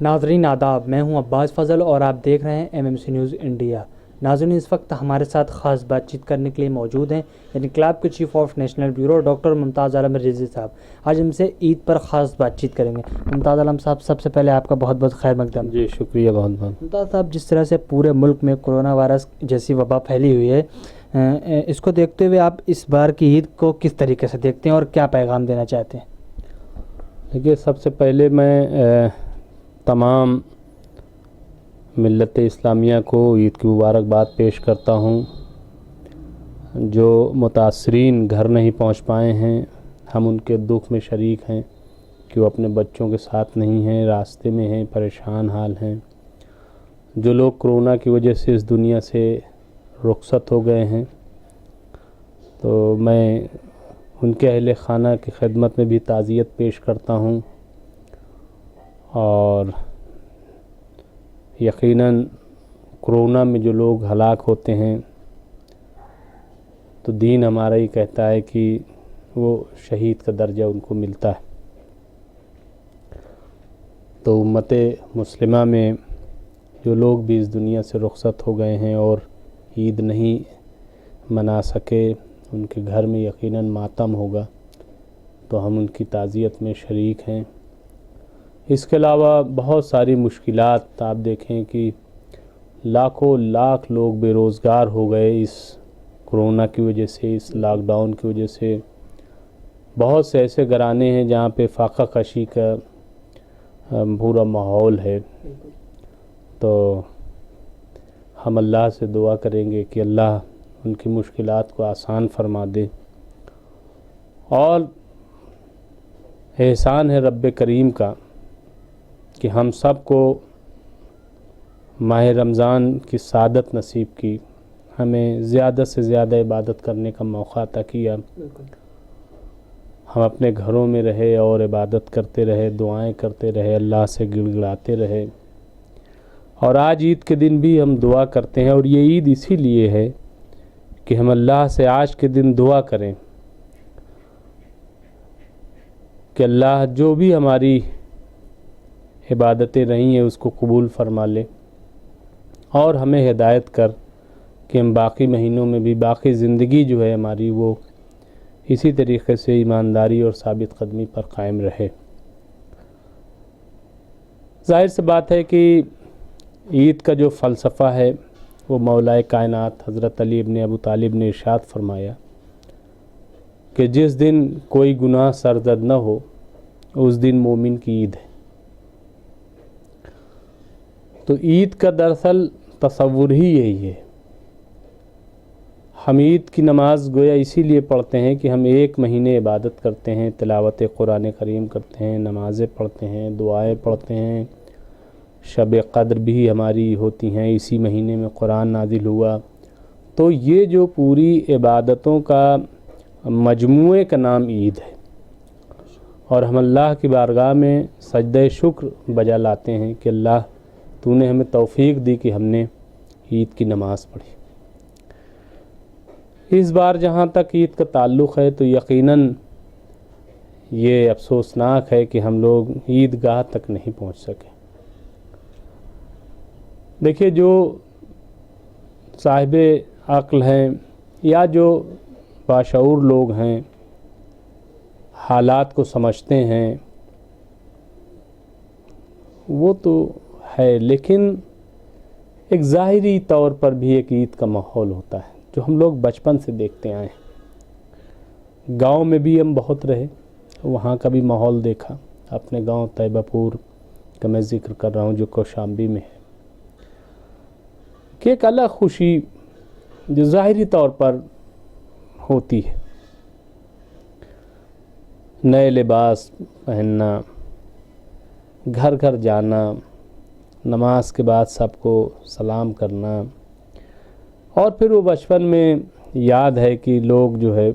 ناظرین آداب، میں ہوں عباس فضل اور آپ دیکھ رہے ہیں MMC نیوز انڈیا۔ ناظرین، اس وقت ہمارے ساتھ خاص بات چیت کرنے کے لیے موجود ہیں یعنی کلاب کے chief of national bureau doctor Mumtaz Alam Rizvi Sahab. آج ہم سے عید پر خاص بات چیت کریں گے۔ ممتاز عالم صاحب، سب سے پہلے آپ کا بہت بہت خیر مقدم۔ جی شکریہ بہت بہت۔ ممتاز صاحب، جس طرح سے پورے ملک میں کرونا وائرس جیسی وبا پھیلی ہوئی ہے، اس کو دیکھتے ہوئے آپ اس بار کی عید کو کس طریقے سے دیکھتے ہیں اور کیا پیغام دینا چاہتے ہیں؟ دیکھیے، سب سے پہلے میں تمام ملت اسلامیہ کو عید کی مبارکباد پیش کرتا ہوں۔ جو متاثرین گھر نہیں پہنچ پائے ہیں، ہم ان کے دکھ میں شریک ہیں کہ وہ اپنے بچوں کے ساتھ نہیں ہیں، راستے میں ہیں، پریشان حال ہیں۔ جو لوگ کرونا کی وجہ سے اس دنیا سے رخصت ہو گئے ہیں، تو میں ان کے اہل خانہ کی خدمت میں بھی تعزیت پیش کرتا ہوں، اور یقیناً کرونا میں جو لوگ ہلاک ہوتے ہیں تو دین ہمارا ہی کہتا ہے کہ وہ شہید کا درجہ ان کو ملتا ہے۔ تو امت مسلمہ میں جو لوگ بھی اس دنیا سے رخصت ہو گئے ہیں اور عید نہیں منا سکے، ان کے گھر میں یقیناً ماتم ہوگا، تو ہم ان کی تعزیت میں شریک ہیں۔ اس کے علاوہ بہت ساری مشکلات آپ دیکھیں کہ لاکھوں لاکھ لوگ بے روزگار ہو گئے اس کرونا کی وجہ سے، اس لاک ڈاؤن کی وجہ سے۔ بہت سے ایسے گھرانے ہیں جہاں پہ فاقہ کشی کا پورا ماحول ہے، تو ہم اللہ سے دعا کریں گے کہ اللہ ان کی مشکلات کو آسان فرما دے۔ اور احسان ہے رب کریم کا کہ ہم سب کو ماہ رمضان کی سعادت نصیب کی، ہمیں زیادہ سے زیادہ عبادت کرنے کا موقع عطا کیا۔ ہم اپنے گھروں میں رہے اور عبادت کرتے رہے، دعائیں کرتے رہے، اللہ سے گڑ گڑاتے رہے۔ اور آج عید کے دن بھی ہم دعا کرتے ہیں، اور یہ عید اسی لیے ہے کہ ہم اللہ سے آج کے دن دعا کریں کہ اللہ جو بھی ہماری عبادتیں رہی ہیں اس کو قبول فرما لے، اور ہمیں ہدایت کر کہ ہم باقی مہینوں میں بھی، باقی زندگی جو ہے ہماری، وہ اسی طریقے سے ایمانداری اور ثابت قدمی پر قائم رہے۔ ظاہر سی بات ہے کہ عید کا جو فلسفہ ہے وہ مولا کائنات حضرت علی ابن ابو طالب نے ارشاد فرمایا کہ جس دن کوئی گناہ سرزد نہ ہو اس دن مومن کی عید ہے۔ تو عید کا دراصل تصور ہی یہی ہے۔ ہم عید کی نماز گویا اسی لیے پڑھتے ہیں کہ ہم ایک مہینے عبادت کرتے ہیں، تلاوت قرآن کریم کرتے ہیں، نمازیں پڑھتے ہیں، دعائیں پڑھتے ہیں، شب قدر بھی ہماری ہوتی ہیں، اسی مہینے میں قرآن نازل ہوا۔ تو یہ جو پوری عبادتوں کا مجموعے کا نام عید ہے، اور ہم اللہ کی بارگاہ میں سجدہ شکر بجا لاتے ہیں کہ اللہ تو نے ہمیں توفیق دی کہ ہم نے عید کی نماز پڑھی۔ اس بار جہاں تک عید کا تعلق ہے تو یقیناً یہ افسوسناک ہے کہ ہم لوگ عید گاہ تک نہیں پہنچ سکے۔ دیکھیے، جو صاحب عقل ہیں یا جو باشعور لوگ ہیں، حالات کو سمجھتے ہیں، وہ تو ہے، لیکن ایک ظاہری طور پر بھی ایک عید کا ماحول ہوتا ہے جو ہم لوگ بچپن سے دیکھتے آئے ہیں۔ گاؤں میں بھی ہم بہت رہے، وہاں کا بھی ماحول دیکھا۔ اپنے گاؤں طیبہ پور کا میں ذکر کر رہا ہوں جو کوشامبی میں ہے، کہ ایک الگ خوشی جو ظاہری طور پر ہوتی ہے، نئے لباس پہننا، گھر گھر جانا، نماز کے بعد سب کو سلام کرنا، اور پھر وہ بچپن میں یاد ہے کہ لوگ جو ہے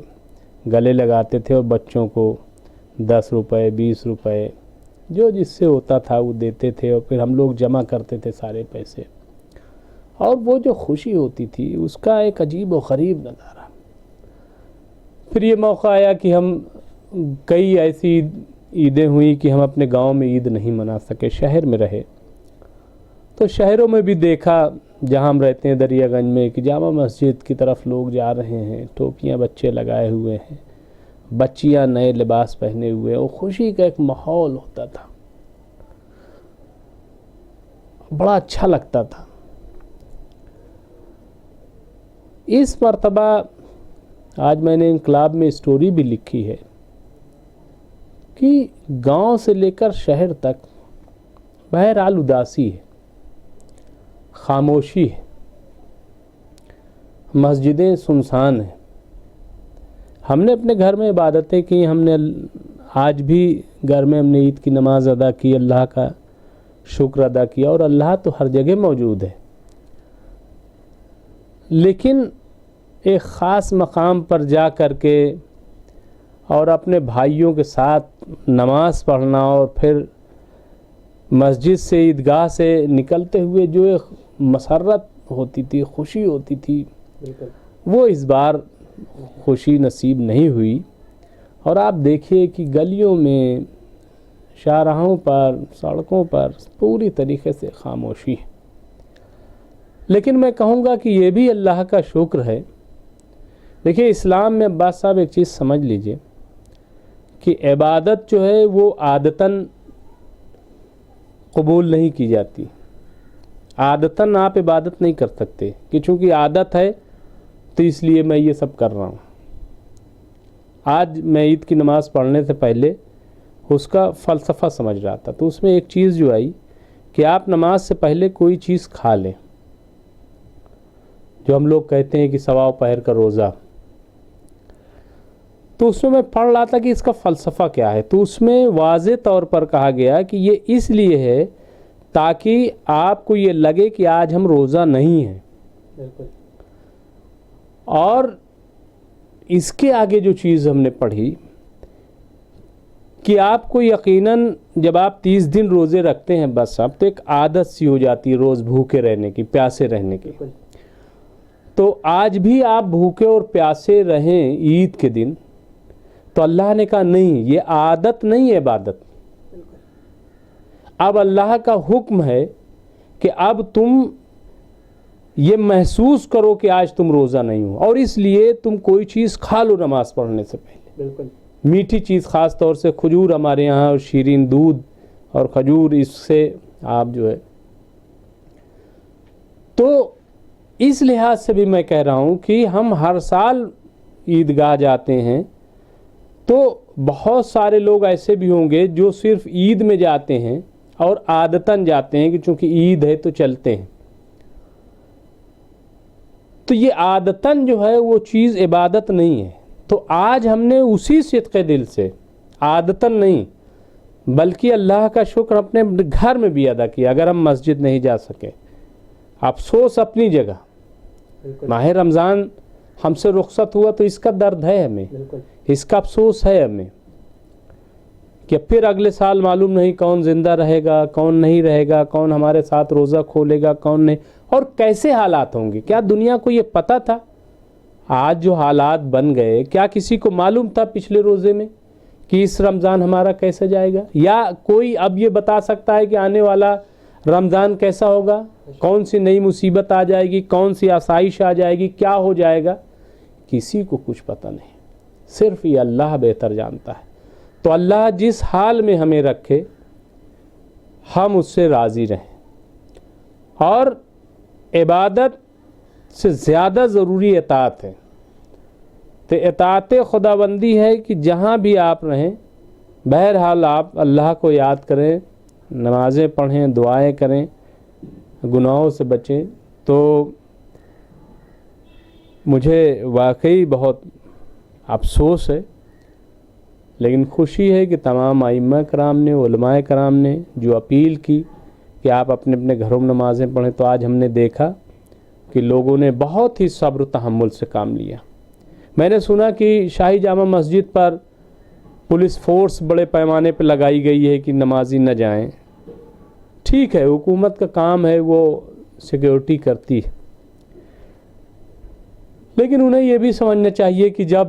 گلے لگاتے تھے اور بچوں کو 10 روپے 20 روپے جو جس سے ہوتا تھا وہ دیتے تھے، اور پھر ہم لوگ جمع کرتے تھے سارے پیسے، اور وہ جو خوشی ہوتی تھی اس کا ایک عجیب و غریب نظارہ۔ پھر یہ موقع آیا کہ ہم کئی ایسی عیدیں ہوئی کہ ہم اپنے گاؤں میں عید نہیں منا سکے، شہر میں رہے، تو شہروں میں بھی دیکھا جہاں ہم رہتے ہیں دریا گنج میں کہ جامع مسجد کی طرف لوگ جا رہے ہیں، ٹوپیاں بچے لگائے ہوئے ہیں، بچیاں نئے لباس پہنے ہوئے، اور خوشی کا ایک ماحول ہوتا تھا، بڑا اچھا لگتا تھا۔ اس مرتبہ آج میں نے انقلاب میں اسٹوری بھی لکھی ہے کہ گاؤں سے لے کر شہر تک بہرحال اداسی ہے، خاموشی ہے، مسجدیں سنسان ہیں۔ ہم نے اپنے گھر میں عبادتیں کی، ہم نے آج بھی گھر میں ہم نے عید کی نماز ادا کی، اللہ کا شکر ادا کیا، اور اللہ تو ہر جگہ موجود ہے، لیکن ایک خاص مقام پر جا کر کے اور اپنے بھائیوں کے ساتھ نماز پڑھنا، اور پھر مسجد سے عیدگاہ سے نکلتے ہوئے جو ایک مسرت ہوتی تھی، خوشی ہوتی تھی، وہ اس بار خوشی نصیب نہیں ہوئی۔ اور آپ دیکھیے کہ گلیوں میں، شاہراہوں پر، سڑکوں پر پوری طریقے سے خاموشی ہے۔ لیکن میں کہوں گا کہ یہ بھی اللہ کا شکر ہے۔ دیکھیے اسلام میں عباس صاحب ایک چیز سمجھ لیجئے کہ عبادت جو ہے وہ عادتاً قبول نہیں کی جاتی، عادتاً آپ عبادت نہیں کر سکتے کہ چونکہ عادت ہے تو اس لیے میں یہ سب کر رہا ہوں۔ آج میں عید کی نماز پڑھنے سے پہلے اس کا فلسفہ سمجھ رہا تھا، تو اس میں ایک چیز جو آئی کہ آپ نماز سے پہلے کوئی چیز کھا لیں، جو ہم لوگ کہتے ہیں کہ سوا پہر کا روزہ، تو اس میں پڑھ رہا تھا کہ اس کا فلسفہ کیا ہے، تو اس میں واضح طور پر کہا گیا کہ یہ اس لیے ہے تاکہ آپ کو یہ لگے کہ آج ہم روزہ نہیں ہیں۔ اور اس کے آگے جو چیز ہم نے پڑھی کہ آپ کو یقیناً جب آپ 30 دن روزے رکھتے ہیں بس اب تو ایک عادت سی ہو جاتی ہے روز بھوکے رہنے کی، پیاسے رہنے کی، تو آج بھی آپ بھوکے اور پیاسے رہیں عید کے دن، تو اللہ نے کہا نہیں، یہ عادت نہیں ہے، عبادت۔ اب اللہ کا حکم ہے کہ اب تم یہ محسوس کرو کہ آج تم روزہ نہیں ہو، اور اس لیے تم کوئی چیز کھا لو نماز پڑھنے سے پہلے، بالکل میٹھی چیز، خاص طور سے کھجور ہمارے یہاں، اور شیرین دودھ اور کھجور، اس سے آپ جو ہے، تو اس لحاظ سے بھی میں کہہ رہا ہوں کہ ہم ہر سال عیدگاہ جاتے ہیں، تو بہت سارے لوگ ایسے بھی ہوں گے جو صرف عید میں جاتے ہیں اور عادتاً جاتے ہیں کہ چونکہ عید ہے تو چلتے ہیں، تو یہ عادتاً جو ہے وہ چیز عبادت نہیں ہے۔ تو آج ہم نے اسی صدق دل سے، عادتاً نہیں بلکہ اللہ کا شکر اپنے گھر میں بھی ادا کیا، اگر ہم مسجد نہیں جا سکے۔ افسوس اپنی جگہ، ماہ رمضان ہم سے رخصت ہوا تو اس کا درد ہے ہمیں، اس کا افسوس ہے ہمیں کہ پھر اگلے سال معلوم نہیں کون زندہ رہے گا، کون نہیں رہے گا، کون ہمارے ساتھ روزہ کھولے گا، کون نہیں، اور کیسے حالات ہوں گے۔ کیا دنیا کو یہ پتہ تھا؟ آج جو حالات بن گئے، کیا کسی کو معلوم تھا پچھلے روزے میں کہ اس رمضان ہمارا کیسے جائے گا؟ یا کوئی اب یہ بتا سکتا ہے کہ آنے والا رمضان کیسا ہوگا؟ کون سی نئی مصیبت آ جائے گی، کون سی آسائش آ جائے گی، کیا ہو جائے گا؟ کسی کو کچھ پتہ نہیں، صرف یہ اللہ بہتر جانتا ہے۔ تو اللہ جس حال میں ہمیں رکھے ہم اس سے راضی رہیں، اور عبادت سے زیادہ ضروری اطاعت ہے۔ تو اطاعت خداوندی ہے کہ جہاں بھی آپ رہیں بہرحال آپ اللہ کو یاد کریں، نمازیں پڑھیں، دعائیں کریں، گناہوں سے بچیں۔ تو مجھے واقعی بہت افسوس ہے، لیکن خوشی ہے کہ تمام ائمہ کرام نے، علماء کرام نے جو اپیل کی کہ آپ اپنے اپنے گھروں میں نمازیں پڑھیں، تو آج ہم نے دیکھا کہ لوگوں نے بہت ہی صبر و تحمل سے کام لیا۔ میں نے سنا کہ شاہی جامع مسجد پر پولیس فورس بڑے پیمانے پہ لگائی گئی ہے کہ نمازی نہ جائیں۔ ٹھیک ہے، حکومت کا کام ہے، وہ سیکیورٹی کرتی ہے، لیکن انہیں یہ بھی سمجھنا چاہیے کہ جب